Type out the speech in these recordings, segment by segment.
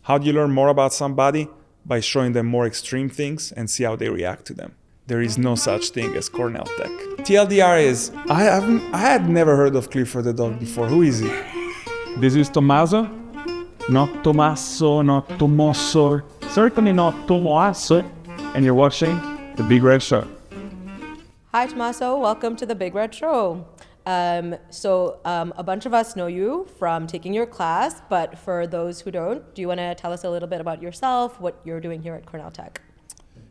How do you learn more about somebody? By showing them more extreme things and see how they react to them. There is no such thing as Cornell Tech. TLDR is, I had never heard of Clifford the dog before. Who is he? This is Tomasso, not Tomasso, not Tomasso, certainly not Tomasso, and you're watching The Big Red Show. Hi, Tomasso. Welcome to The Big Red Show. A bunch of us know you from taking your class, but for those who don't, do you want to tell us a little bit about yourself, what you're doing here at Cornell Tech?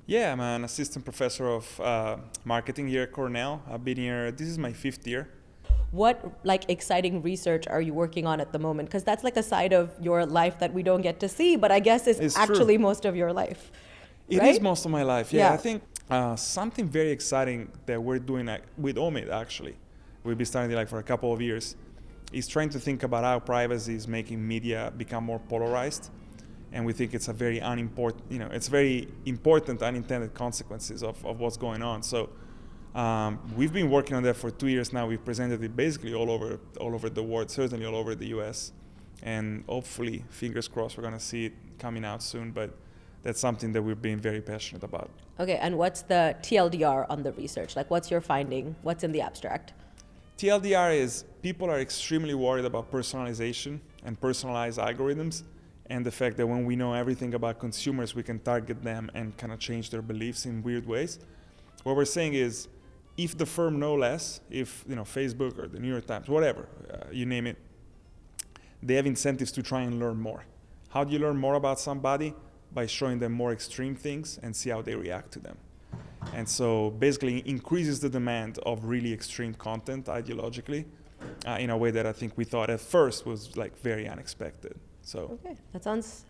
Yeah, I'm an assistant professor of marketing here at Cornell. I've been here, this is my 5th year. What exciting research are you working on at the moment? Because that's a side of your life that we don't get to see, but I guess it's actually true. Most of your life. It right? is most of my life, yeah. I think something very exciting that we're doing with Omid, actually, we've been studying for a couple of years, is trying to think about how privacy is making media become more polarized. And we think it's a very it's very important unintended consequences of what's going on. So we've been working on that for 2 years now. We've presented it basically all over the world, certainly all over the US. And hopefully, fingers crossed, we're going to see it coming out soon. But that's something that we've been very passionate about. Okay, and what's the TLDR on the research? What's your finding? What's in the abstract? TLDR is people are extremely worried about personalization and personalized algorithms, and the fact that when we know everything about consumers, we can target them and kind of change their beliefs in weird ways. What we're saying is, if the firm know less, if Facebook or the New York Times, whatever, you name it, they have incentives to try and learn more. How do you learn more about somebody? By showing them more extreme things and see how they react to them. And so basically increases the demand of really extreme content ideologically in a way that I think we thought at first was very unexpected. So okay, that sounds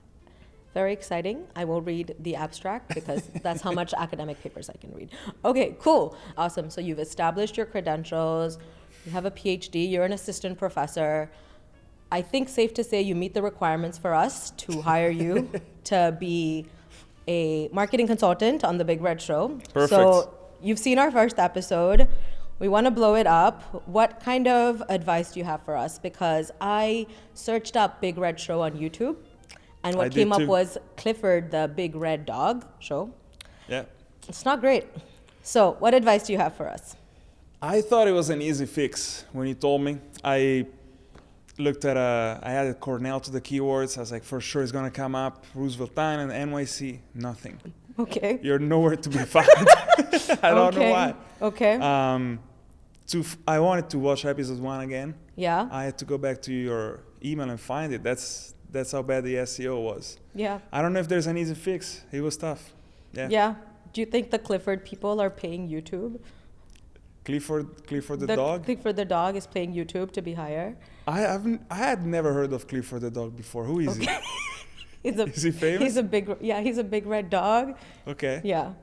very exciting. I will read the abstract because that's how much academic papers I can read. Okay, cool, awesome. So you've established your credentials, you have a PhD, you're an assistant professor. I think safe to say you meet the requirements for us to hire you to be a marketing consultant on The Big Red Show. Perfect. So you've seen our first episode. We want to blow it up. What kind of advice do you have for us? Because I searched up Big Red Show on YouTube, and what came up was Clifford the Big Red Dog show. Yeah. It's not great. So what advice do you have for us? I thought it was an easy fix when you told me. I looked at I added Cornell to the keywords. I was like, for sure it's gonna come up. Roosevelt Town and NYC, nothing. Okay. You're nowhere to be found. I don't know why. Okay. I wanted to watch episode 1 again. Yeah. I had to go back to your email and find it. That's how bad the SEO was. Yeah. I don't know if there's an easy fix. It was tough. Yeah. Yeah. Do you think the Clifford people are paying YouTube? Clifford the dog? Clifford the dog is paying YouTube to be higher. I had never heard of Clifford the dog before. Who is he? Is he famous? He's a big red dog. Okay. Yeah.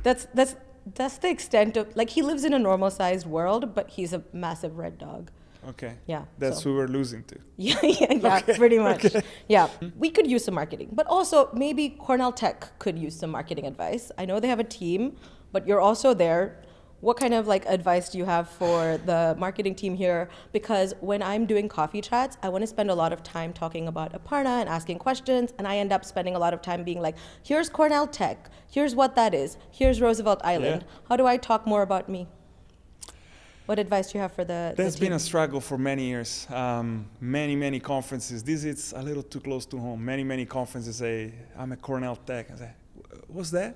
That's the extent of he lives in a normal sized world, but he's a massive red dog. Okay. Yeah. That's who we're losing to. Yeah, okay. Pretty much. Okay. Yeah. We could use some marketing, but also maybe Cornell Tech could use some marketing advice. I know they have a team, but you're also there. What kind of advice do you have for the marketing team here? Because when I'm doing coffee chats, I want to spend a lot of time talking about Aparna and asking questions, and I end up spending a lot of time being like, here's Cornell Tech, here's what that is, here's Roosevelt Island. Yeah. How do I talk more about me? What advice do you have for the That's team? Been a struggle for many years. Many conferences. This is a little too close to home. Many conferences say, I'm at Cornell Tech. I say, what's that?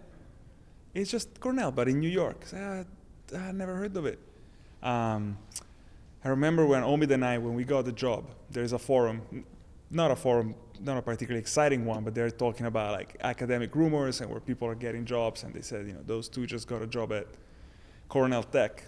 It's just Cornell, but in New York. I say, I never heard of it. I remember when Omid and I, when we got the job, there's a forum, not a particularly exciting one, but they're talking about academic rumors and where people are getting jobs. And they said, those two just got a job at Cornell Tech.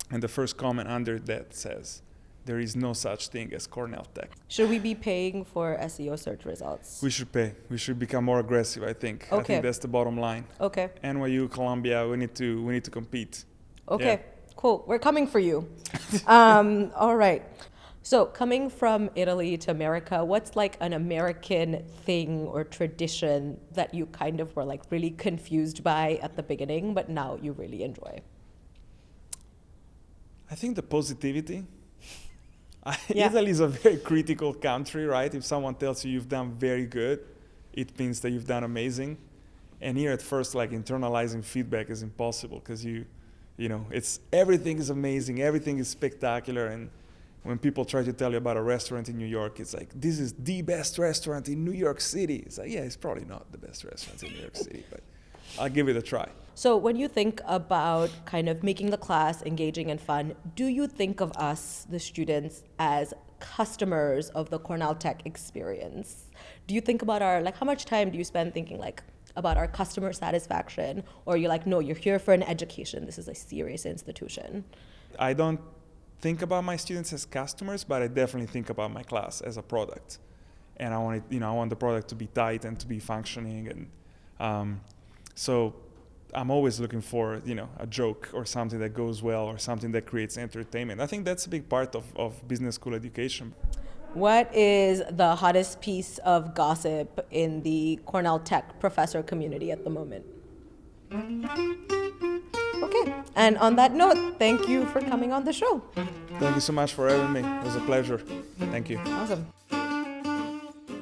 And the first comment under that says, there is no such thing as Cornell Tech. Should we be paying for SEO search results? We should pay. We should become more aggressive, I think. Okay. I think that's the bottom line. Okay. NYU, Columbia, we need to compete. Okay, yeah. Cool. We're coming for you. All right. So coming from Italy to America, what's an American thing or tradition that you kind of were really confused by at the beginning, but now you really enjoy? I think the positivity. Yeah. Italy is a very critical country, right? If someone tells you you've done very good, it means that you've done amazing. And here at first, like internalizing feedback is impossible because you know, it's everything is amazing, everything is spectacular. And when people try to tell you about a restaurant in New York, it's like, this is the best restaurant in New York City. It's like, yeah, it's probably not the best restaurant in New York City, but I'll give it a try. So when you think about kind of making the class engaging and fun, do you think of us, the students, as customers of the Cornell Tech experience? Do you think about our, like, how much time do you spend thinking like about our customer satisfaction? Or you're like, no, you're here for an education. This is a serious institution. I don't think about my students as customers, but I definitely think about my class as a product. And I want it, you know, I want the product to be tight and to be functioning. And so I'm always looking for, you know, a joke or something that goes well or something that creates entertainment. I think that's a big part of business school education. What is the hottest piece of gossip in the Cornell Tech professor community at the moment? Okay, and on that note, thank you for coming on the show. Thank you so much for having me. It was a pleasure. Thank you. Awesome.